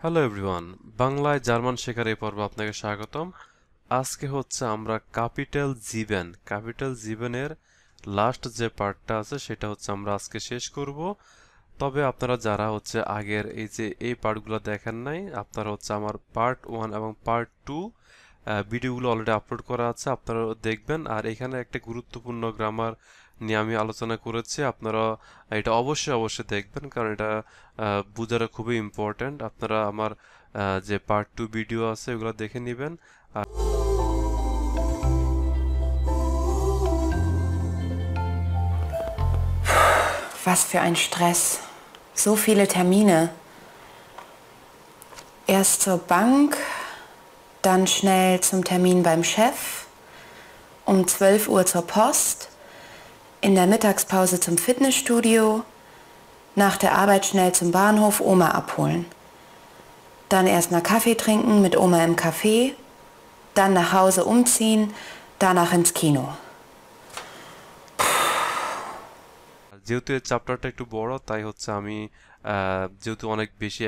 Hello everyone, বাংলায় German শেখার এই পর্বে আপনাকে স্বাগতম। আজকে হচ্ছে আমরা ক্যাপিটাল জিবেনের লাস্ট যে পার্টটা আছে সেটা হচ্ছে আমরা আজকে শেষ করব। তবে আপনারা যারা হচ্ছে আগের এই পার্টগুলো দেখেন নাই, আপনারা হচ্ছে আমার পার্ট 1 এবং পার্ট 2 ভিডিওগুলো অলরেডি আপলোড করা আছে, আপনারা দেখবেন। আর এখানে একটা গুরুত্বপূর্ণ গ্রামার নিয়ে আমি আলোচনা করেছি, আপনারা এটা অবশ্যই দেখবেন, কারণ এটা বোঝাটা খুবই ইম্পর্ট্যান্ট। আপনারা আমার যে পার্ট 2 ভিডিও আছে ওগুলো দেখে নেবেন। আর Was für ein Stress. So viele Termine. Erst zur Bank, dann schnell zum Termin beim Chef, um 12 Uhr zur Post, in der Mittagspause zum Fitnessstudio, nach der Arbeit schnell zum Bahnhof Oma abholen. Dann erst mal Kaffee trinken mit Oma im Café, dann nach Hause umziehen, danach ins Kino. যেহেতু এই চ্যাপ্টারটা একটু বড়, তাই হচ্ছে আমি যেহেতু অনেক বেশি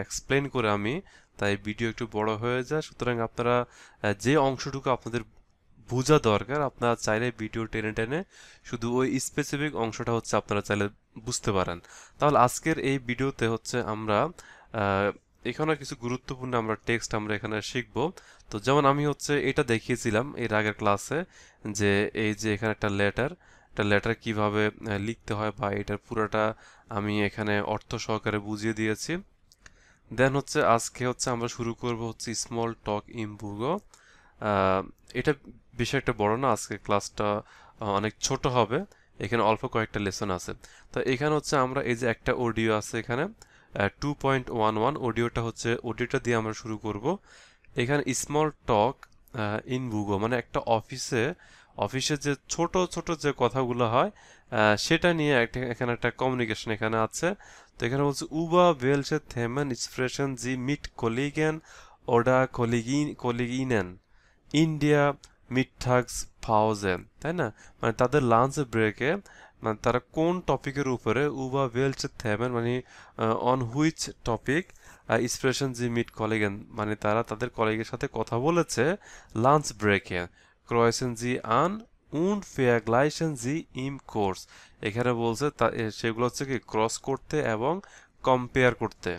এক্সপ্লেন করে আমি, তাই ভিডিও একটু বড় হয়ে যায়। সুতরাং আপনারা যে অংশটুকু আপনাদের বোঝা দরকার, আপনারা চাইলে ভিডিও টেনে টেনে শুধু ওই স্পেসিফিক অংশটা হচ্ছে আপনারা চাইলে বুঝতে পারেন। তাহলে আজকের এই ভিডিওতে হচ্ছে আমরা এখানে কিছু গুরুত্বপূর্ণ আমরা টেক্সট আমরা এখানে শিখব। তো যেমন আমি হচ্ছে এটা দেখিয়েছিলাম এর আগের ক্লাসে, যে এই যে এখানে একটা লেটার কিভাবে লিখতে হয়, বা এটার পুরোটা আমি এখানে অর্থ সহকারে বুঝিয়ে দিয়েছি। দেন হচ্ছে আজকে হচ্ছে আমরা শুরু করব হচ্ছে স্মল টক ইমবুগো। এটা বেশি একটা বড় না, আজকে ক্লাসটা অনেক ছোট হবে, এখানে অল্প কয়েকটা লেসন আছে। তো এখানে হচ্ছে আমরা এই যে একটা অডিও আছে এখানে 2.11 অডিওটা দিয়ে আমরা শুরু করব। এখানে স্মল টক ইন বুগো মানে একটা অফিসে যে ছোট ছোট যে কথাগুলো হয় সেটা নিয়ে এখানে একটা কমিউনিকেশন এখানে আছে। তো এখানে বলছে উবা ওয়েলসে থেমেন এক্সপ্রেশন জি মিট কলিগেন ওডা কলিগিনেন ইন্ডিয়া মিডটাগস পাউজে, তাই না? মানে তাদের লাঞ্চ ব্রেকে মানে তারা কোন টপিকের উপরে উবা ওয়েলসে থেমেন মানে অন হুইচ টপিক এক্সপ্রেশন জি মিট কলিগেন মানে তারা তাদের কলিগের সাথে কথা বলেছে লাঞ্চ ব্রেকে। ক্রয়েসেন জি আন und vergleichen sie im Kurs, এখানে বলছে সেগুলো হচ্ছে কি ক্রস করতে এবং কম্পেয়ার করতে।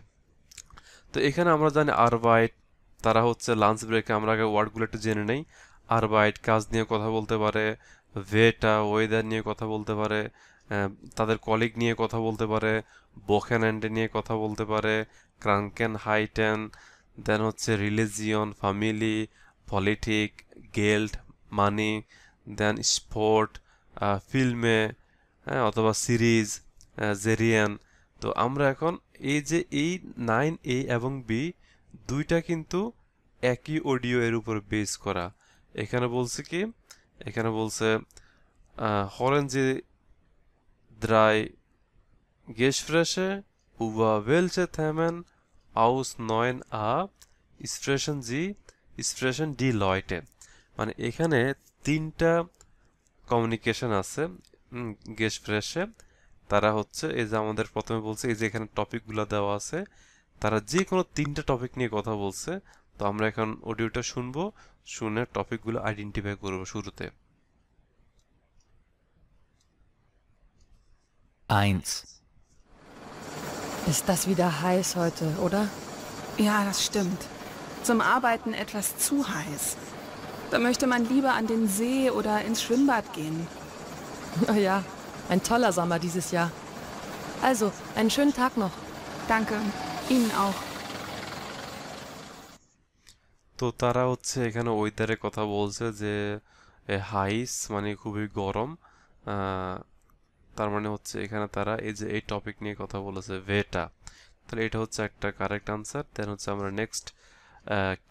তো এখানে আমরা জানি আরবাইট, তারা হচ্ছে লাঞ্চ ব্রেকে, আমরা আগে ওয়ার্ডগুলো একটু জেনে নেই। আরবাইট কাজ নিয়ে কথা বলতে পারে, ভেটা ওয়েদার নিয়ে কথা বলতে পারে, তাদের কলিগ নিয়ে কথা বলতে পারে, বোখেনএন্ডে নিয়ে কথা বলতে পারে, ক্রাঙ্কেন হাইটেন, দেন হচ্ছে রিলিজিয়ন, ফ্যামিলি, পলিটিক, গেল্ড, মানি, দেন স্পোর্ট, ফিল্মে, হ্যাঁ, অথবা সিরিজ, জেরিয়ান। তো আমরা এখন এই 9A এবং বি দুইটা কিন্তু একই অডিও এর উপর বেস করা। এখানে বলছে কি, এখানে বলছে হরেন যে drei Gespräche über welche Themen aus 9a sprechen die Leute, মানে এখানে তিনটা কমিউনিকেশন আছে গেস্টফ্রেশে। তারা হচ্ছে এই যে আমাদের প্রথমে বলছে এই যে এখানে টপিকগুলো দেওয়া আছে, তারা যে কোনো তিনটা টপিক নিয়ে কথা বলছে। তো আমরা এখন অডিওটা শুনবো, শুনে টপিকগুলো আইডেন্টিফাই করবো শুরুতে। 1. Ist das wieder heiß heute, oder? Ja, das stimmt. Zum Arbeiten etwas zu heiß. Da möchte man lieber an den See oder ins Schwimmbad gehen. Na ja, ein toller Sommer dieses Jahr. Also, einen schönen Tag noch. Danke. Ihnen auch. তো তারা হচ্ছে এখানে ওয়েদারের কথা বলছে যে হাইস মানে খুবই গরম, তার মানে হচ্ছে এখানে তারা এই যে এই টপিক নিয়ে কথা বলেছে ভেটা। তাহলে এটা হচ্ছে একটা কারেক্ট আনসার। দেন হচ্ছে আমরা নেক্সট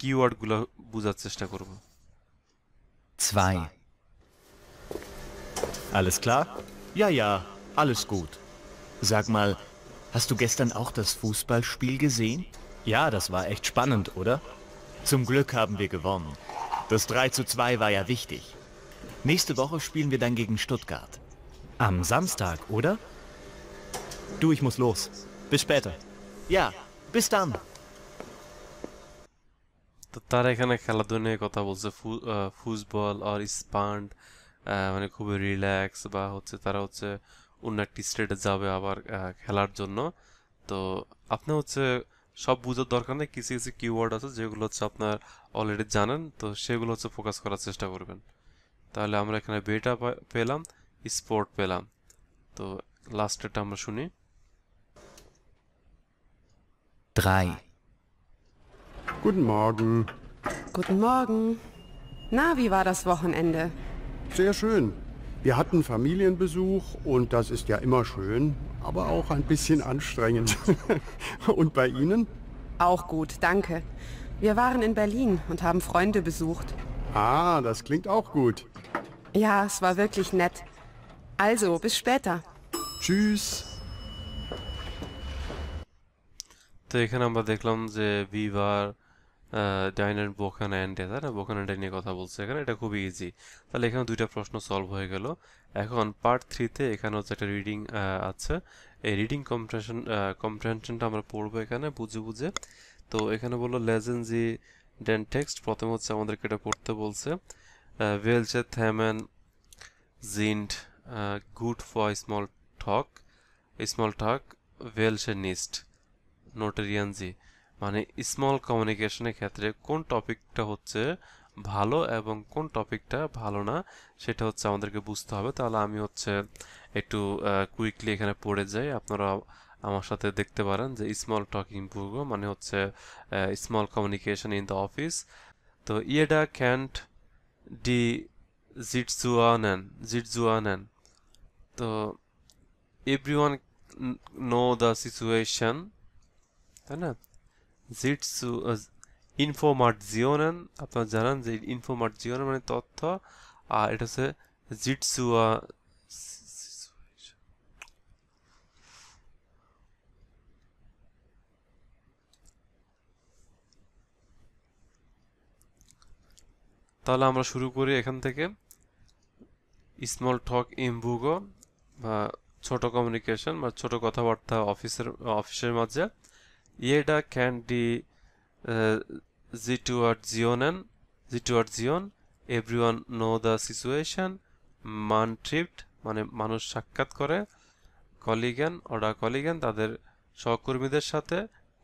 কিওয়ার্ডগুলো বোঝার চেষ্টা করব। 2. Alles klar? Ja, ja, alles gut. Sag mal, hast du gestern auch das Fußballspiel gesehen? Ja, das war echt spannend, oder? Zum Glück haben wir gewonnen. Das 3:2 war ja wichtig. Nächste Woche spielen wir dann gegen Stuttgart. Am Samstag, oder? Du, ich muss los. Bis später. Ja, bis dann. তো তারা এখানে খেলাধুলা নিয়ে কথা বলছে, football আর স্পান্ড, মানে খুবই relax, বা হচ্ছে তারা হচ্ছে অন্য একটি স্টেটে যাবে আবার খেলার জন্য। তো আপনি হচ্ছে সব বুঝার দরকার নেই, কিছু কিছু কিওয়ার্ড আছে যেগুলো হচ্ছে আপনার অলরেডি জানেন, তো সেগুলো হচ্ছে ফোকাস করার চেষ্টা করবেন। তাহলে আমরা এখানে বেটা পেলাম, স্পোর্ট পেলাম। তো লাস্টেরটা আমরা শুনি। 3. Guten Morgen. Guten Morgen. Na, wie war das Wochenende? Sehr schön. Wir hatten Familienbesuch und das ist ja immer schön, aber auch ein bisschen anstrengend. Und bei Ihnen? Auch gut, danke. Wir waren in Berlin und haben Freunde besucht. Ah, das klingt auch gut. Ja, es war wirklich nett. Also, bis später. Tschüss. তো এখানে আমরা দেখলাম যে ভিভার ডাইনার বোকানঅ্যান্ডে, তাই না? বোকানঅ্যান্ডে নিয়ে কথা বলছে এখানে, এটা খুবই ইজি। তাহলে এখানে দুইটা প্রশ্ন সলভ হয়ে গেল। এখন পার্ট 3-তে এখানে হচ্ছে একটা রিডিং আছে। এই রিডিং কম্প্রেhenশনটা আমরা পড়বো এখানে বুঝে বুঝে। তো এখানে বললো লেজেন্ডজি ডেন টেক্সট, প্রথমে হচ্ছে আমাদেরকে এটা পড়তে বলছে। ওয়েলচে থ্যামেন জিন্ড গুড ফর স্মল টক ওয়েলচে নিস্ট নোটেরিয়ানজি, মানে স্মল কমিউনিকেশনের ক্ষেত্রে কোন টপিকটা হচ্ছে ভালো এবং কোন টপিকটা ভালো না সেটা হচ্ছে আমাদেরকে বুঝতে হবে। তাহলে আমি হচ্ছে একটু কুইকলি এখানে পড়ে যাই, আপনারা আমার সাথে দেখতে পারেন যে স্মল টকিং বুক মানে হচ্ছে small communication in the office. তো ইয়েডা ক্যান্ট ডি জিটজুয়ানেন, তো এভরিওয়ান নো দ্য সিচুয়েশন, তাই না? ইনফরমাটিওনেন, আপনারা জানেন যে ইনফরমাটিওনেন মানে তথ্য, আর এটা হচ্ছে জিটসুয়া। তাহলে আমরা শুরু করি এখান থেকে। স্মল টক ইমবুগো বা ছোট কমিউনিকেশন বা ছোট কথাবার্তা অফিসের মাঝে। ইয়েডা ক্যান ডি জিটুয়ার্জিওন এভরিওয়ান নো দ্য সিচুয়েশন, মান ট্রিপ্ট মানে মানুষ সাক্ষাৎ করে, কলিগেন তাদের সহকর্মীদের সাথে,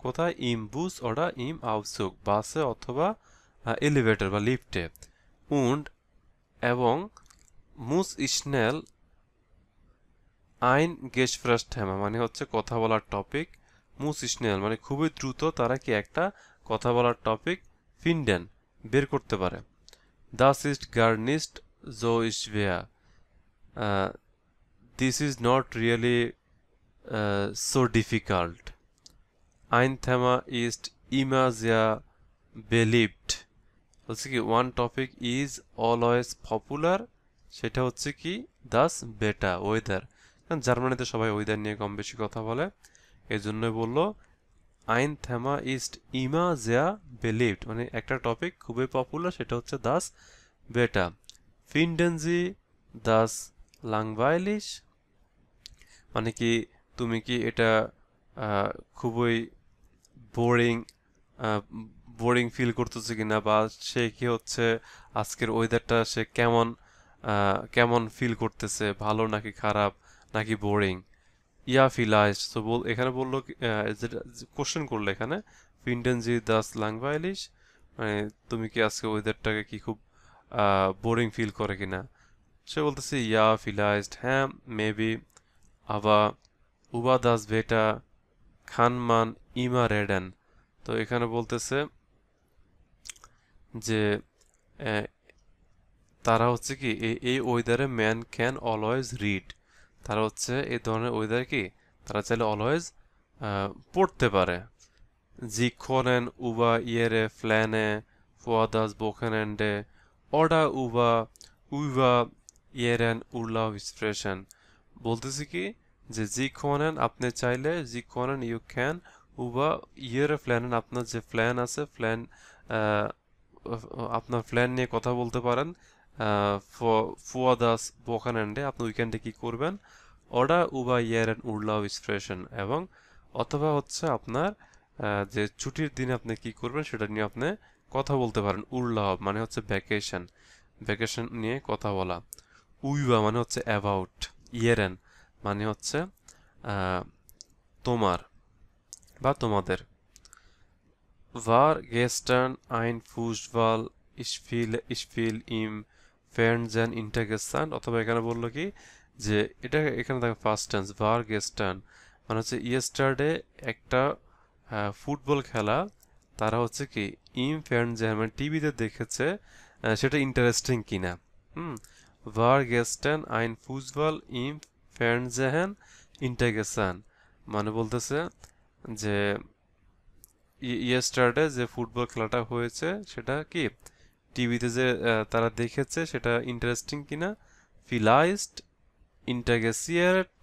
কোথায়? ইম বুস ওরা ইম আউসুক বাসে অথবা এলিভেটর বা লিফটে, উন্ড এবং মুস ইসনেল আইন গেসফ্রাস্টেমা মানে হচ্ছে কথা বলার টপিক, মুস ইসনেল মানে খুবই দ্রুত তারা কি একটা কথা বলার টপিক ফিন্ডেন বের করতে পারে। Das ist gar nicht so schwer. This is not really so difficult. Ein Thema ist immer sehr beliebt. হচ্ছে কি one topic is always popular, সেটা হচ্ছে কি das Wetter, ওয়েদার। কারণ জার্মানিতে সবাই ওয়েদার নিয়ে কম বেশি কথা বলে, এই জন্যই বললো ein Thema ist immer sehr beliebt মানে একটা টপিক খুবই পপুলার, সেটা হচ্ছে das Wetter. Finden Sie das langweilig, মানে কি তুমি কি এটা খুবই বোরিং ফিল করতেছে কিনা, বা সে কি হচ্ছে আজকের ওয়েদারটা সে কেমন ফিল করতেছে, ভালো নাকি খারাপ নাকি বোরিং। ইয়া ফিলাইজ, তো এখানে বললো কোশ্চেন করলো এখানে ফিন্ডেন জি দাস লাংভাইলিশ, মানে তুমি কি আজকে ওয়েদারটাকে কি খুব বোরিং ফিল করে কিনা। সে বলতেছে ইয়া ফিলাইজড, হ্যাঁ মেবি, আবার উবা দাস ভেটা খানমান ইমা রেডেন। তো এখানে বলতেছে যে তারা হচ্ছে কি এই ওয়েদারে ম্যান ক্যান অলওয়েজ রিড, তারা হচ্ছে এই ধরনের ওয়েদার কি তারা চাইলে অলওয়েজ পড়তে পারে। জি খোনেন উবা ইয়েরে ফ্ল্যানে ফোয়াদাস বোখেনেন্ডে অডা উইবা ইয়েরেন উল্লাহ এক্সপ্রেশন, বলতেছি কি যে জি খোনেন আপনি চাইলে, জি খোনেন ইউ ক্যান, উবা ইয়েরে ফ্ল্যানেন আপনার যে প্ল্যান আছে আপনার প্ল্যান নিয়ে কথা বলতে পারেন। ফুয়াদাস বোখানেন্ডে আপনি উইকেন্ডে কি করবেন, অডা উবা ইয়ারেন উড়লাও এক্সপ্রেশন, এবং অথবা হচ্ছে আপনার যে ছুটির দিনে আপনি কি করবেন সেটা নিয়ে আপনি কথা বলতে পারেন। উরলাub মানে হচ্ছে ভ্যাকেশন, ভ্যাকেশন নিয়ে কথা বলা। উইবা মানে হচ্ছে অ্যাবাউট। ইয়েরেন মানে হচ্ছে তোমার বা তোমাদের। War gestern ein Fußball Spiel im Fernsehen interessant, অথবা এখানে বললো কি যে এটা এখানে দেখো ফার্স্ট টেন্স war gestern মানে হচ্ছে ইয়েস্টারডে একটা ফুটবল খেলা তারা হচ্ছে কি ইম ফের্নজেন মানে টিভিতে দেখেছে, সেটা ইন্টারেস্টিং কিনা। war gestern ein Fußball im Fernsehen interessant মানে বলতেছে যে ইয়েস্টারডে যে ফুটবল খেলাটা হয়েছে সেটা কি টিভিতে যে তারা দেখেছে সেটা ইন্টারেস্টিং কিনা। vielleicht interessiert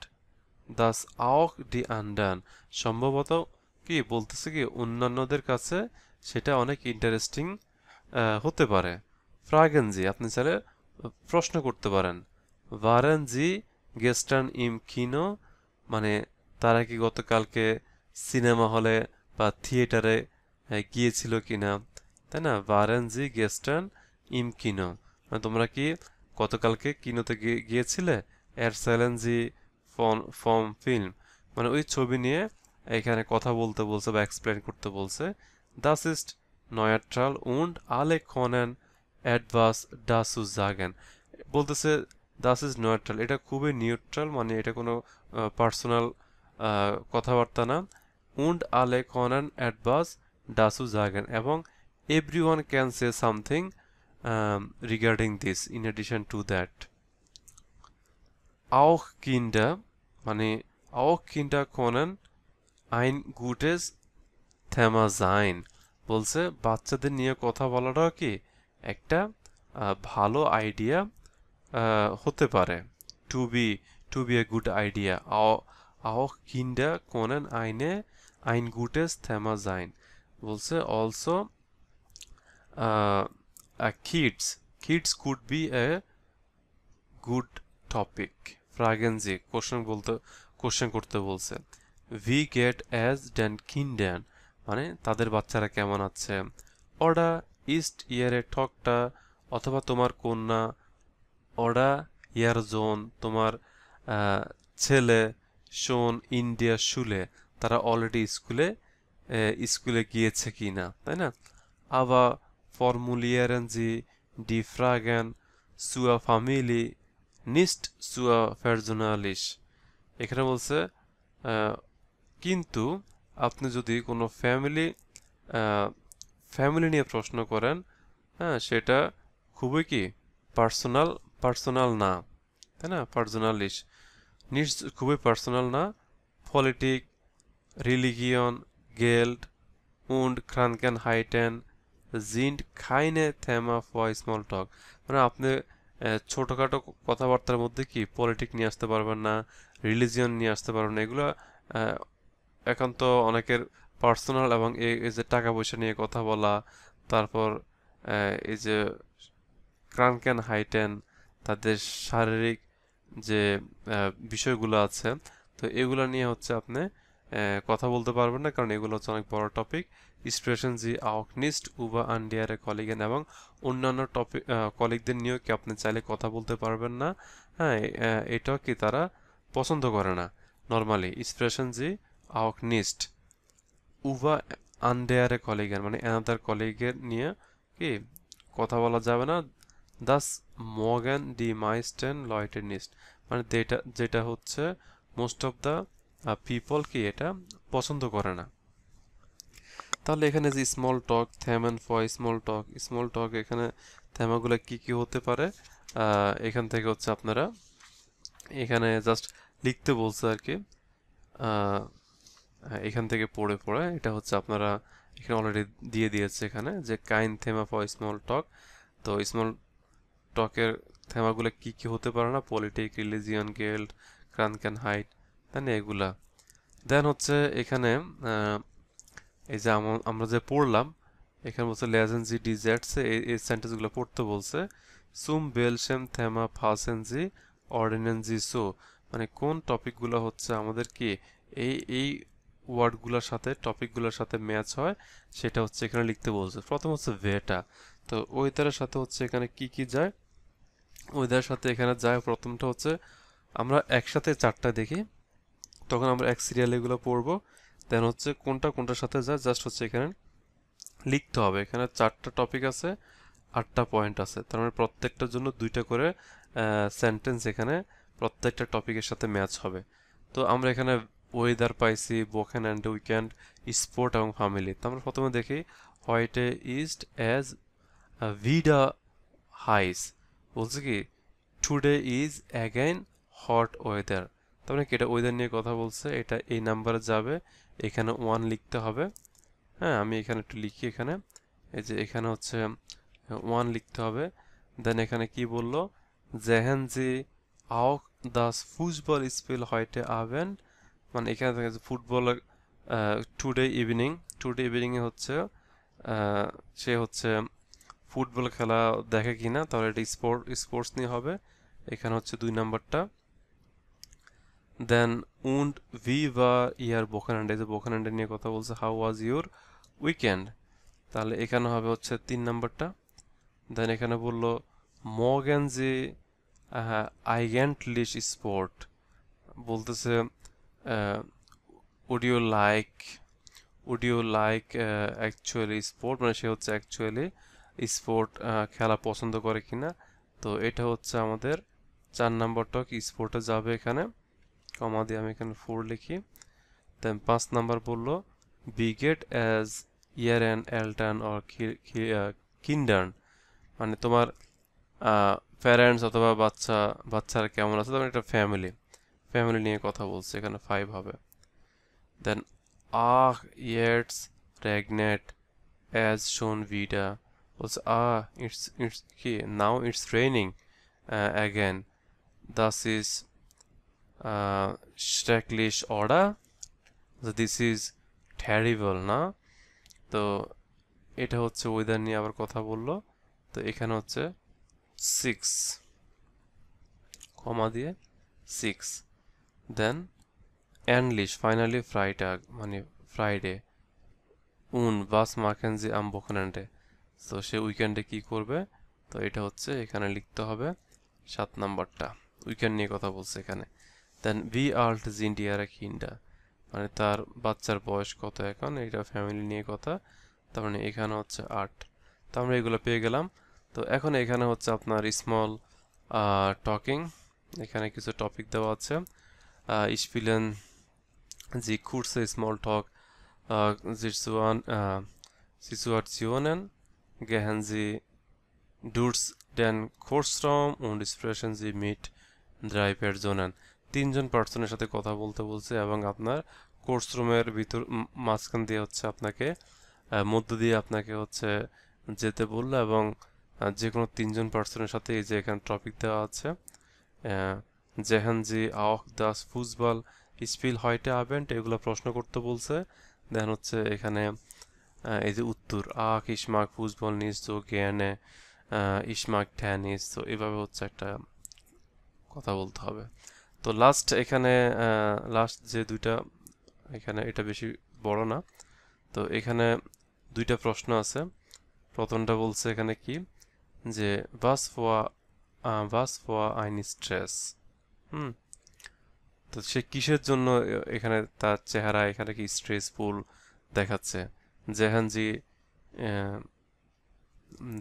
das auch die anderen সম্ভবত কি বলতেছে কি অন্যান্যদের কাছে সেটা অনেক ইন্টারেস্টিং হতে পারে। fragen Sie আপনি চাইলে প্রশ্ন করতে পারেন। waren Sie gestern im Kino মানে তারা কি গতকালকে সিনেমা হলে বা থিয়েটারে গিয়েছিল কিনা, তাই না। waren Sie gestern im Kino মানে তোমরা কি গতকালকে কিনোতে গিয়েছিলে। erzählen Sie vom Film মানে ওই ছবি নিয়ে এখানে কথা বলতে বলছে বা এক্সপ্লেন করতে বলছে। das ist neutral und alle können etwas dazu sagen বলতেছে das ist neutral এটা খুবই নিউট্রাল মানে এটা কোনো পার্সোনাল কথাবার্তা না। und alle können etwas dazu sagen এবং everyone can say something regarding this in addition to that. auch Kinder মানে auch Kinder können ein gutes Thema sein বলছে বাচ্চাদের নিয়ে কথা বলাটাও কি একটা ভালো আইডিয়া হতে পারে। to be a good idea. auch Kinder können ein gutes Thema sein বলছে also kids could be a good topic. fragen Sie question করতে বলছে। wie geht es den Kindern মানে তাদের বাচ্চারা কেমন আছে। ওরা ist ihre Tochter অথবা তোমার কন্যা, ওরা ইয়ার জোন তোমার ছেলে, শোন ইন্ডিয়া শুলে তারা অলরেডি স্কুলে গিয়েছে কিনা, তাই না। aber formulieren Sie die Fragen zur Familie nicht zur persönlich এখানে বলছে কিন্তু আপনি যদি কোনো ফ্যামিলি নিয়ে প্রশ্ন করেন, হ্যাঁ সেটা খুবই কি পার্সোনাল না, তাই না। পার্সোনালিশ খুবই পার্সোনাল না। পলিটিক, রিলিগিয়ন, গেল্ড und Krankheiten sind keine Thema for small talk মানে আপনি ছোটখাটো কথাবার্তার মধ্যে কি পলিটিক নিয়ে আসতে পারবেন না, রিলিজিয়ন নিয়ে আসতে পারবেন না। এগুলো একান্ত অনেকের পার্সোনাল এবং এই যে টাকা পয়সা নিয়ে কথা বলা, তারপর এই যে Krankheiten তাদের শারীরিক যে বিষয়গুলো আছে, তো এগুলো নিয়ে হচ্ছে আপনি কথা বলতে পারবেন না, কারণ এগুলো হচ্ছে অনেক বড় topic. sprechen Sie auch nicht über andere Kollegen এবং অন্যান্য টপিক কলিগদের নিয়েও কি আপনি চাইলে কথা বলতে পারবেন না, হ্যাঁ এটাও কি তারা পছন্দ করে না normally. sprechen Sie auch nicht über andere Kollegen মানে another কলিগের নিয়ে কি কথা বলা যাবে না। das mögen die meisten Leute nicht মানে যেটা হচ্ছে মোস্ট অফ দ্য পিপল কি এটা পছন্দ করে না। তাহলে এখানে যে স্মল টক থ্যাম ফর স্মল টক এখানে থ্যামাগুলো কি হতে পারে এখান থেকে হচ্ছে আপনারা এখানে জাস্ট লিখতে বলছে আর কি, এখান থেকে পড়ে এটা হচ্ছে আপনারা এখানে অলরেডি দিয়ে দিয়েছে এখানে যে কাইন থেমা ফর স্মল টক। তো স্মল টকের থেমাগুলো কি হতে পারে না, পলিটিক, রিলিজিয়ন, গেল্ড, Krankheit, তাই না এগুলা। দেন হচ্ছে এখানে এই যে আমরা যে পড়লাম এখানে বলছে lesen Sie die Sätze এই সেন্টেন্সগুলো পড়তে বলছে। zum welchem Thema passen Sie ordnen Sie so মানে কোন টপিকগুলো হচ্ছে আমাদের কি এই ওয়ার্ডগুলোর সাথে টপিকগুলোর সাথে ম্যাচ হয় সেটা হচ্ছে এখানে লিখতে বলছে। প্রথম হচ্ছে ভেটা, তো ওয়েদারের সাথে হচ্ছে এখানে কি কি যায়, ওয়েদারের সাথে এখানে যায় প্রথমটা হচ্ছে আমরা একসাথে চারটা দেখি, তখন আমরা এক সিরিয়ালে এগুলো পড়বো, দেন হচ্ছে কোনটা কোনটার সাথে যায় জাস্ট হচ্ছে এখানে লিখতে হবে। এখানে 4টা টপিক আছে, 8টা পয়েন্ট আছে, তার মানে প্রত্যেকটার জন্য 2টা করে সেন্টেন্স এখানে প্রত্যেকটা টপিকের সাথে ম্যাচ হবে। তো আমরা এখানে ওয়েদার পাইছি, বোকেন অ্যান্ড উইকেন্ড, স্পোর্ট এবং ফ্যামিলি। তো আমরা প্রথমে দেখি হোয়াইটে ইস্ট অ্যাজ ভিডা হাইস, বলছে কি today is again hot weather, তার মানে কি এটা ওয়েদার নিয়ে কথা বলছে, এটা এই নাম্বারে যাবে, এখানে 1 লিখতে হবে। হ্যাঁ, আমি এখানে একটু লিখি, এখানে এই যে এখানে হচ্ছে 1 লিখতে হবে। দেন এখানে কি বললো, জেহেন জি আও দাস ফুটবল স্পিল হয়টে আবেন, মানে এখানে দেখা যাচ্ছে ফুটবল টুডে ইভিনিংয়ে হচ্ছে সে হচ্ছে ফুটবল খেলা দেখে কিনা, তাহলে এটা স্পোর্টস নিয়ে হবে, এখানে হচ্ছে 2 নাম্বারটা। দেন উন্ড ভি বা ইয়ার বোকানান্ডে, যে বোকানান্ডে নিয়ে কথা বলছে, হাউ ওয়াজ ইউর উইকেন্ড, তাহলে এখানে হবে হচ্ছে 3 নাম্বারটা। দেন এখানে বললো মর্গেন জি আইগেন্টলিশ স্পোর্ট, বলতেছে would you like actually sport, মানে সে হচ্ছে অ্যাকচুয়ালি স্পোর্ট খেলা পছন্দ করে কিনা, তো এটা হচ্ছে আমাদের 4 নাম্বারটা কি স্পোর্টে যাবে, এখানে কমা দিয়ে আমি এখানে 4 লিখি। দেন 5 নাম্বার বললো বিগেট অ্যাজ ইয়ার অ্যান্ড এলটান অর কিন্ডার্ন, মানে তোমার প্যারেন্টস অথবা বাচ্চারা কেমন আছে, তখন একটা ফ্যামিলি নিয়ে কথা বলছে, এখানে 5 হবে। দেন আহ ইয়েটস রেগনেট অ্যাজ শোন ভিডা, বলছে ইটস কি now it's raining again, Das is schrecklich order, this is terrible না, তো এটা হচ্ছে ওয়েদার নিয়ে আবার কথা বললো। তো এখানে হচ্ছে 6 কমা দিয়ে 6। দেন এন্ডলিশ ফাইনালি ফ্রাইটাগ, মানে ফ্রাইডে, বাস মাকেনজি আম বোকানান্ডে, তো সে উইকেন্ডে কি করবে, তো এটা হচ্ছে এখানে লিখতে হবে 7 নাম্বারটা, উইকেন্ড নিয়ে কথা বলছে এখানে। দেন ভি আল্ট জিন্ডিয়ারা কিন্ডা, মানে তার বাচ্চার বয়স কত এখন, এটা ফ্যামিলি নিয়ে কথা, তার মানে এখানে হচ্ছে 8। তো আমরা এগুলো পেয়ে গেলাম। তো এখন এখানে হচ্ছে আপনার স্মল টকিং, এখানে কিছু টপিক দেওয়া আছে। স্পিলেন জি কুরসে স্মল টক সিচুয়াtionen gehen sie durch den Kursraum und sprechen sie mit 3 Personen, 3জন পার্সনের সাথে কথা বলতে বলছে এবং আপনার কোর্সরুমের ভিতর মাঝখান দিয়ে হচ্ছে আপনাকে মধ্য দিয়ে আপনাকে হচ্ছে যেতে বললো, এবং যে কোনো 3জন পার্সনের সাথে এই যে এখানে টপিক দেওয়া আছে, জেহেন জি আও দাস ফুটবল স্পিল হয়টে আবেন্ট, এগুলো প্রশ্ন করতে বলছে। দেন হচ্ছে এখানে এই যে উত্তর ইসমাক ফুটবল নিস তো জ্ঞানে ইসমাক টেনিস, তো এভাবে হচ্ছে একটা কথা বলতে হবে। তো এখানে লাস্ট যে 2টা, এখানে এটা বেশি বড় না, তো এখানে 2টা প্রশ্ন আছে। প্রথমটা বলছে এখানে কি, যে was for ein Stress, তো সে কিসের জন্য এখানে তার চেহারা এখানে কি স্ট্রেসফুল দেখাচ্ছে।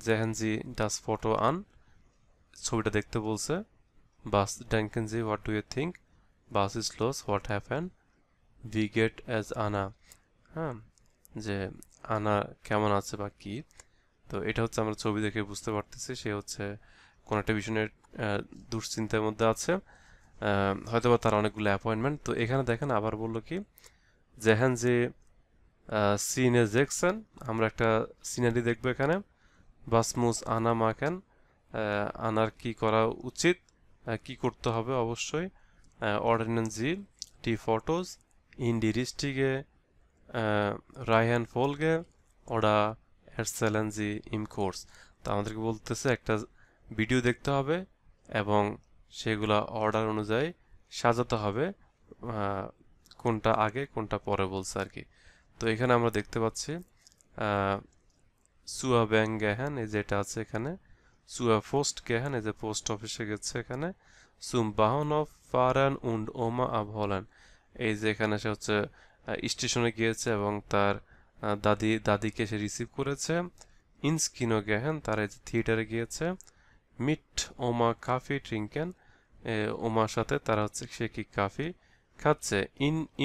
জেহেনজি ডাস ফটো আন, ছবিটা দেখতে বলছে। বাস ডেনকেনজি হোয়াট ডু ইউ থিঙ্ক, বাস ইজ লস হোয়াট হ্যাপেন, ভি গেট অ্যাজ আনা, হ্যাঁ, যে আনা কেমন আছে বা কি। তো এটা হচ্ছে আমরা ছবি দেখে বুঝতে পারতেছি সে হচ্ছে কোন একটা বিষয়ের দুশ্চিন্তার মধ্যে আছে, হয়তোবা তার অনেকগুলো অ্যাপয়েন্টমেন্ট। তো এখানে দেখেন আবার বললো কি, জেহেন যে সিনে জেকসন, আমরা একটা সিনারি দেখবো এখানে। বাসমুস আনা মাকেন, আনার কি করা উচিত, কি করতে হবে অবশ্যই। অর্ডিনেন্স জি টি ফটোজ ইন ডি রিস্টিগে রাইহান ফোলগে ওরা এক্সেলেন্সি ইম কোর্স, তো আমাদেরকে বলতেছে একটা ভিডিও দেখতে হবে এবং সেগুলা অর্ডার অনুযায়ী সাজাতে হবে কোনটা আগে কোনটা পরে বলছে আর কি। তো এখানে আমরা দেখতে পাচ্ছি সুয়া ব্যাংক গেহেন, এই যেটা আছে এখানে, সুয়া পোস্ট গেহেন, এই যে পোস্ট অফিসে গেছে এখানে, সুম বাহনফ ফারান উন্ড ওমা আবহলেন, এই যে এখানে সে হচ্ছে স্টেশনে গিয়েছে এবং তার দাদিকে সে রিসিভ করেছে। ইনস্কিনো গেহেন, তারা এই যে থিয়েটারে গিয়েছে। মিট ওমা কাফি ট্রিঙ্কেন, ওমার সাথে তারা হচ্ছে সে কি কাফি খাচ্ছে।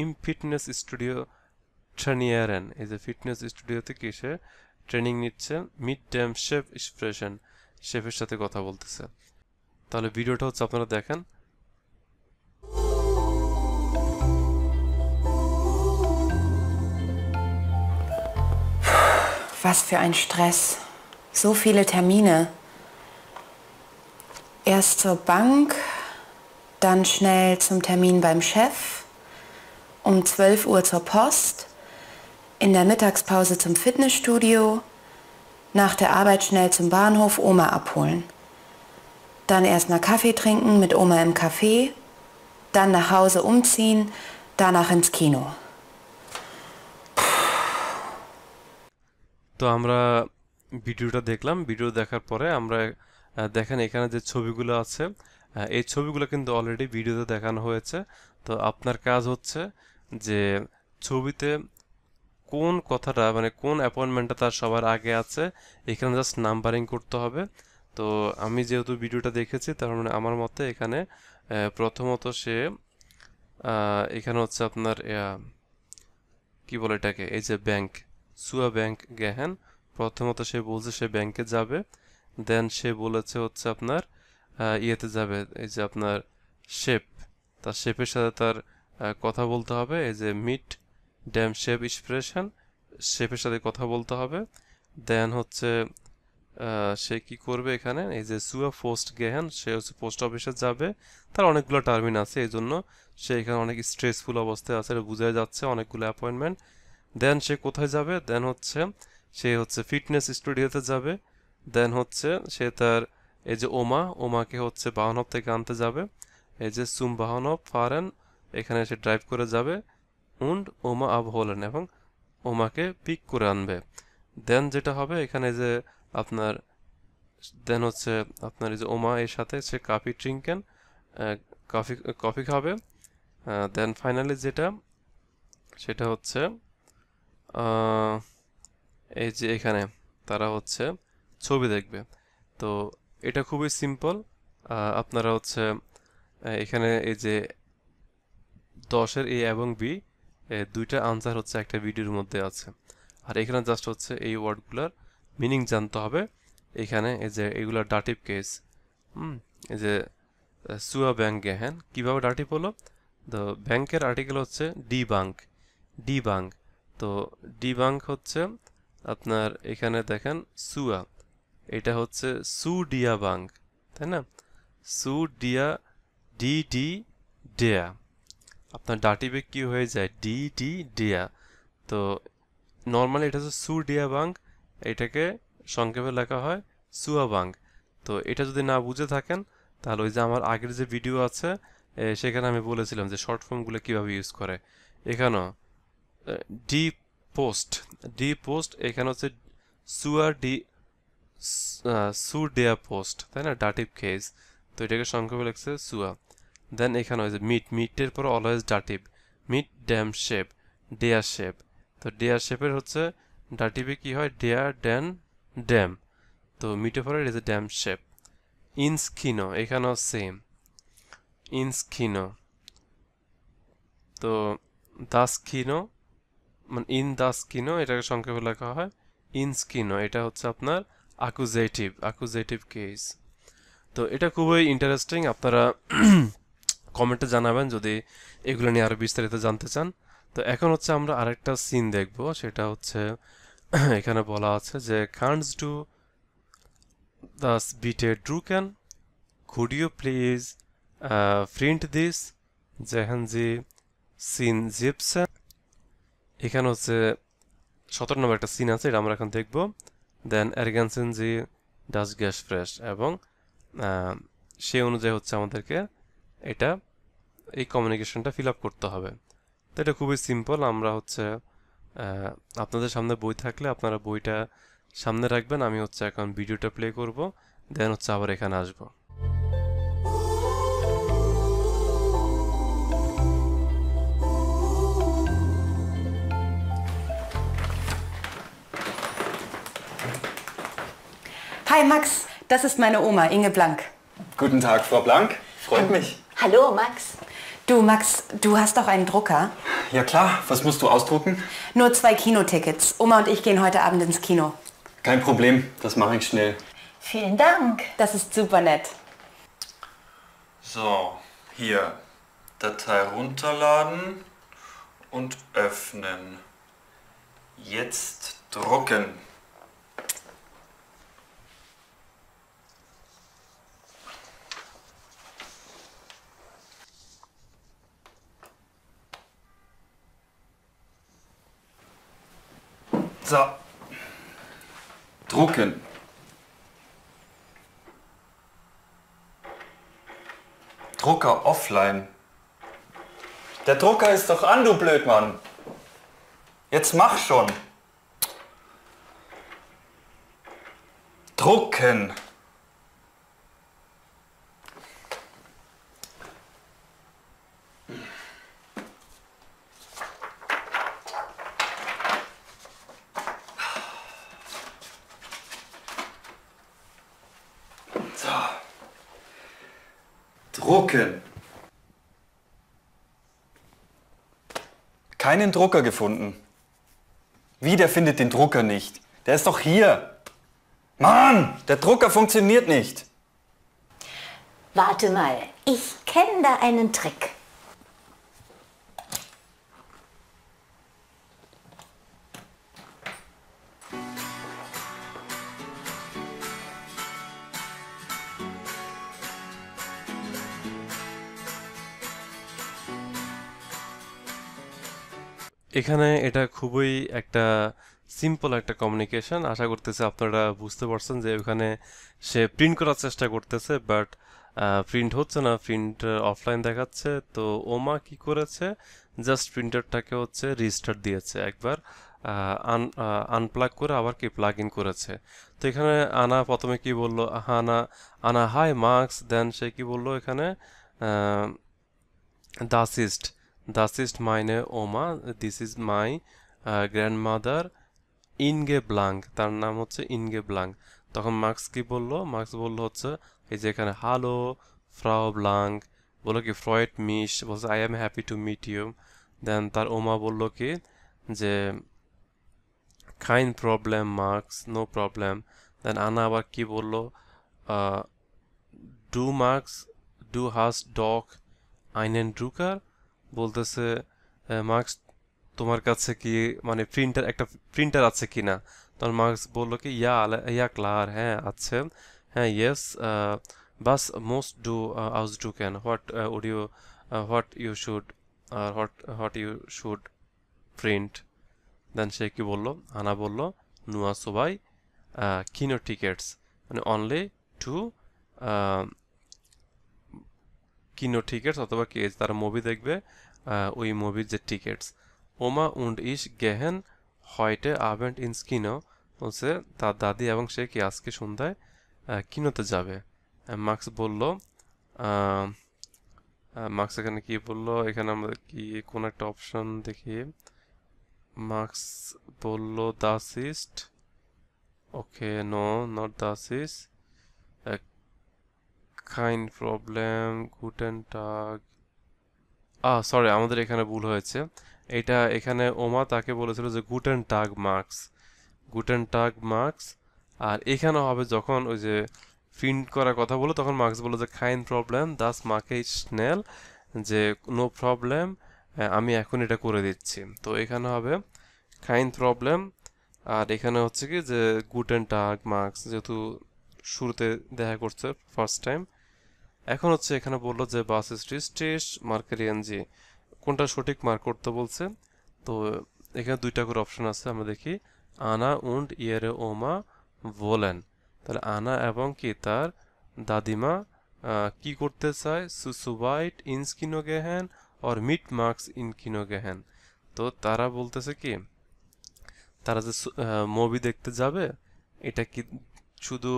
ইম ফিটনেস স্টুডিও ট্রেনিয়ারেন, এই যে ফিটনেস স্টুডিওতে কি সে ট্রেনিং নিচ্ছে। মিড ড্যাম শেফ এক্সপ্রেশন, শেফের সাথে কথা বলতেছে। তাহলে ভিডিওটা হচ্ছে আপনারা দেখেন। Was für ein Stress. So viele Termine. Erst zur Bank, dann schnell zum Termin beim Chef, um 12 Uhr zur Post, in der Mittagspause zum Fitnessstudio, nach der Arbeit schnell zum Bahnhof Oma abholen. Dann erst mal Kaffee trinken mit Oma im Café, dann nach Hause umziehen, danach ins Kino. তো আমরা ভিডিওটা দেখলাম। Video দেখার পরে আমরা দেখেন এখানে যে ছবিগুলো আছে, এই ছবিগুলো কিন্তু অলরেডি ভিডিওতে দেখানো হয়েছে। তো আপনার কাজ হচ্ছে যে ছবিতে কোন কথাটা মানে কোন অ্যাপয়েন্টমেন্টটা তার সবার আগে আছে এখানে জাস্ট নাম্বারিং করতে হবে। তো আমি যেহেতু ভিডিওটা দেখেছি তার মানে আমার মতে এখানে প্রথমত সে এখানে হচ্ছে আপনার কি বলে এটাকে, এই যে ব্যাংক, সুয়া ব্যাংক গেহেন, প্রথমত সে বলছে সে ব্যাংকে যাবে। দেন সে বলেছে হচ্ছে আপনার ইয়েতে যাবে, এই যে আপনার শেপ, তার শেপের সাথে তার কথা বলতে হবে। এই যে মিট ড্যাম শেপ এক্সপ্রেশন, শেপের সাথে কথা বলতে হবে। দেন হচ্ছে সে কি করবে এখানে, এই যে সুয়া পোস্ট গেহেন, সে হচ্ছে পোস্ট অফিসে যাবে। তার অনেকগুলো টার্মিন আছে, এই জন্য সে এখানে অনেক স্ট্রেসফুল অবস্থায় আছে, এটা বোঝা যাচ্ছে, অনেকগুলো অ্যাপয়েন্টমেন্ট। দেন সে কোথায় যাবে, দেন হচ্ছে সে হচ্ছে ফিটনেস স্টুডিওতে যাবে। দেন হচ্ছে সে তার এই যে ওমাকে হচ্ছে বাহনব থেকে আনতে যাবে। এই যে সুম বাহনব ফারেন, এখানে সে ড্রাইভ করে যাবে। উন্ড ওমা আব হলেন, এবং ওমাকে পিক করে আনবে। দেন যেটা হবে এখানে যে আপনার দেন হচ্ছে আপনার এই যে ওমা এর সাথে সে কাফি ট্রিঙ্কেন, কফি খাবে। দেন ফাইনালি যেটা সেটা হচ্ছে এই যে এখানে তারা হচ্ছে ছবি দেখবে। তো এটা খুবই সিম্পল। আপনারা হচ্ছে এখানে এই যে 10-এর এ এবং বি দুইটা আনসার হচ্ছে একটা ভিডিওর মধ্যে আছে। আর এখানে জাস্ট হচ্ছে এই ওয়ার্ডগুলোর মিনিং জানতে হবে। এখানে এই যে এগুলো ডাটিভ কেস, এই যে সুয়া ব্যাংক গেহেন কীভাবে ডাটিভ হলো, তো ব্যাংকের আর্টিকেল হচ্ছে ডি বাঙ্ক। তো ডি বাঙ্ক হচ্ছে আপনার এখানে দেখেন সুয়া, এটা হচ্ছে সুডিয়া বাঙ্ক, তাই না, সুডিয়া ডি ডেয়া, আপনার ডাটিভে কি হয়ে যায় ডি ডেয়া। তো নর্মালি এটা হচ্ছে সুডিয়া বাঙ্ক, এটাকে সংক্ষেপে লেখা হয় সুয়া বাঙ্ক। তো এটা যদি না বুঝে থাকেন তাহলে ওই যে আমার আগের যে ভিডিও আছে সেখানে আমি বলেছিলাম যে শর্ট ফর্মগুলো কীভাবে ইউজ করে। এখানেও ডি পোস্ট এখানে হচ্ছে সুডিয়া পোস্ট, তাই না, ডাটিভ কেস। তো এটাকে সংক্ষেপে লিখছে সুয়া। দেন এখানে হয়েছে মিটের পর অলওয়েজ ডাটিভ, মিট ড্যাম শেপ, ডেয়ার শেপ। তো ডেয়ার শেপের হচ্ছে ডাটিভে কি হয় ডেয়ার ড্যান ড্যাম, তো মিটের পরে এটা ড্যাম শেপ। ইনস্কিনো এখানেও সেম, ইনস্কিনো। তো দাসকিনো মানে দাসকিনো, এটাকে সংক্ষেপে লেখা হয় ইনস্কিনো, এটা হচ্ছে আপনার অ্যাকুজেটিভ কেস। তো এটা খুবই ইন্টারেস্টিং, আপনারা কমেন্টে জানাবেন যদি এগুলো নিয়ে আরো বিস্তারিত জানতে চান। তো এখন হচ্ছে আমরা আরেকটা সিন দেখব, সেটা হচ্ছে এখানে বলা আছে যে কান্টস ডু দাস বিটে ড্রুকেন, could you please print this জেহানজি সিন জিপসেন। এখানে হচ্ছে 17 নম্বর একটা সিন আছে, এটা আমরা এখন দেখব। দেন এরগানসেন জি ডাস গ্যাস ফ্রেশ, এবং সে অনুযায়ী হচ্ছে আমাদেরকে এটা এই কমিউনিকেশনটা ফিল আপ করতে হবে। তো এটা খুবই সিম্পল। আমরা হচ্ছে আপনাদের সামনে বই থাকলে আপনারা বইটা সামনে রাখবেন, আমি হচ্ছে এখন ভিডিওটা প্লে করব, দেন হচ্ছে আবার এখানে আসবো। Hi Max, das ist meine Oma, Inge Blank. Guten Tag, Frau Blank. Freut mich. Hallo Max. Du Max, du hast doch einen Drucker? Ja klar, was musst du ausdrucken? Nur 2 Kinotickets. Oma und ich gehen heute Abend ins Kino. Kein Problem, das mache ich schnell. Vielen Dank. Das ist super nett. So, hier Datei runterladen und öffnen. Jetzt drucken. So. Drucken. Drucker offline. Der Drucker ist doch an, du Blödmann. Jetzt mach schon. Drucken. So. Drucken. Keinen Drucker gefunden. Wie, der findet den Drucker nicht? Der ist doch hier. Mann, der Drucker funktioniert nicht. Warte mal, ich kenne da einen Trick. এখানে এটা খুবই একটা simple একটা communication. আশা করতেছি আপনারা বুঝতে পারছেন যে ওখানে সে প্রিন্ট করার চেষ্টা করতেছে, বাট প্রিন্ট হচ্ছে না, প্রিন্ট অফলাইন দেখাচ্ছে। তো ওমা কি করেছে, জাস্ট প্রিন্টারটাকে হচ্ছে রিস্টার্ট দিয়েছে একবার, আনপ্লাগ করে আবার কি প্লাগ ইন করেছে। তো এখানে আনা প্রথমে কি বললো, আনা আনা হাই মার্কস, দেন সে কি বললো এখানে দাসিস্ট, দাসিস্ট মাইনে ওমা, this is my grandmother Inge Blank, তার নাম হচ্ছে ইনগে ব্লাঙ্ক। তখন মার্কস কি বললো, মার্কস বললো হচ্ছে এই যে এখানে হ্যালো ফ্রাউ ব্লাঙ্ক, বললো কি ফ্রয়েড মিশ, বলছে I am happy to meet you. Then তার ওমা বললো কি যে কাইন প্রবলেম Markus, no problem. Then Anna আবার কি বললো, ডু মার্কস ডু হাস ডগ আইনেন ড্রুকার, বলতেছে মার্কস তোমার কাছে কি মানে প্রিন্টার, একটা প্রিন্টার আছে কি না। তখন মার্কস বললো কি ইয়া ক্লার, হ্যাঁ আছে, হ্যাঁ ইয়েস, বাস মোস্ট ডু আউস ডু ক্যান what would you what you should what you should print. Then সে কি বললো, আনা বললো নুয়া সবাই কিনো টিকেটস, মানে অনলি টু কিনো টিকেটস, অথবা কি তারা মুভি দেখবে ওই মুভির যে টিকেটস। ওমা উন্ড ইশ গেহেন হয়টে আবেন্ট ইনস কিনো, বলছে তার দাদি এবং সে কি আজকে সন্ধ্যায় কিনোতে যাবে। মার্কস বলল, মার্কস এখানে কি বললো, এখানে আমরা কি কোন একটা অপশন দেখি। মার্কস বলল দাসিস্ট, ওকে নো নট দাসিস্ট, কাইন প্রবলেম গুটেন টাগ, সরি আমাদের এখানে ভুল হয়েছে, এটা এখানে ওমা তাকে বলেছিল যে গুটেন টাগ মার্কস, গুটেন টাগ মার্কস। আর এখানে হবে যখন ওই যে প্রিন্ট করার কথা বলো, তখন মার্কস বললো যে কাইন প্রবলেম দাস মাকে স্নেল, যে নো প্রবলেম আমি এখন এটা করে দিচ্ছি। তো এখানে হবে কাইন প্রবলেম, আর এখানে হচ্ছে কি যে গুটেন টাগ মার্কস, যেহেতু শুরুতে দেখা করছে ফার্স্ট টাইম। এখন হচ্ছে এখানে বললো যে বাস স্ট্রিস মার্কারিয়ানজি, কোনটা সঠিক মার্ক করতে বলছে। তো এখানে দুইটা করে অপশন আছে, আমরা দেখি আনা উন্ড ইয়েরে ওমা বলেন, তাহলে আনা এবং কি তার দাদিমা কি করতে চায়, সুসুবাইট ইনস্কিনো গেহেন or mit Max in Kino gehen. তো তারা বলতেছে কি তারা যে মুভি দেখতে যাবে এটা কি শুধু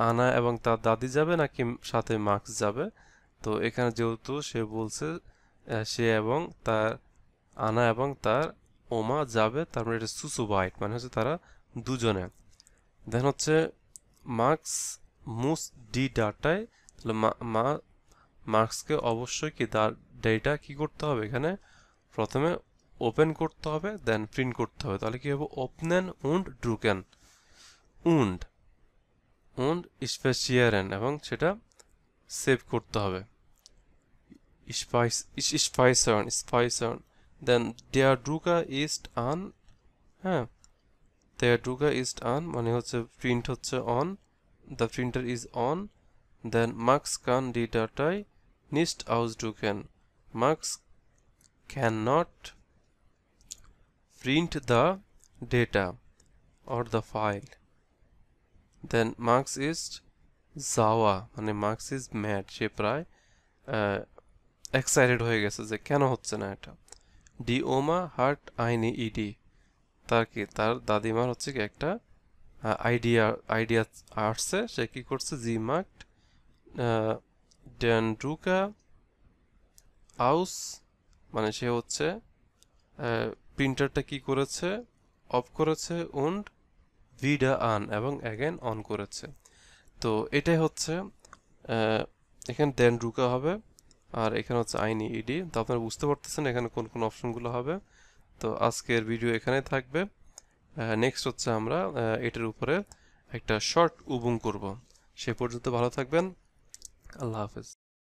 আনা এবং তার দাদি যাবে নাকি সাথে মার্কস যাবে? তো এখানে যেহেতু সে বলছে সে এবং তার আনা এবং তার ওমা যাবে, তার মানে এটা সুসুবাইট মানে হচ্ছে তারা দুজনে। দেন হচ্ছে মার্কস মুস ডি ডাটায়, তাহলে মার্কসকে অবশ্যই কি ডেটা কি করতে হবে এখানে প্রথমে ওপেন করতে হবে দেন প্রিন্ট করতে হবে। তাহলে কি হবে ওপেন উন্ড ড্রুকেন উন্ড উন্ড স্পেশিয়ারেন এবং সেটা সেভ করতে হবে স্পাইসার্ন দেন দেয়ার ড্রুকা ইস্ট আন, হ্যাঁ দেয়ার ড্রুকা ইস্ট আন মানে হচ্ছে প্রিন্ট হচ্ছে on, the printer is on, then Markus কান ডি ডাটাই নিস্ট আউসড্রুকেন, Markus cannot print the data or the file. Then Marx is Zawa মানে Marx is mad, সে প্রায় এক্সাইটেড হয়ে গেছে যে কেন হচ্ছে না এটা। ডি ওমা হার্ট আইনি ইডি, তার কি তার দাদিমার হচ্ছে কি একটা আইডিয়া আসছে, সে কি করছে জি মার্কড ডেন ড্রুকা আউস মানে সে হচ্ছে প্রিন্টারটা কি করেছে অফ করেছে উন্ড ভিডা আন এবং অ্যাগেন অন করেছে। তো এটাই হচ্ছে এখানে দেন ড্রুকা হবে আর এখানে হচ্ছে আইনি ইডি। তো আপনারা বুঝতে পারতেছেন এখানে কোন কোন অপশনগুলো হবে। তো আজকের ভিডিও এখানে থাকবে। নেক্সট হচ্ছে আমরা এটার উপরে একটা শর্ট উবুং করব। সে পর্যন্ত ভালো থাকবেন, আল্লাহ হাফেজ।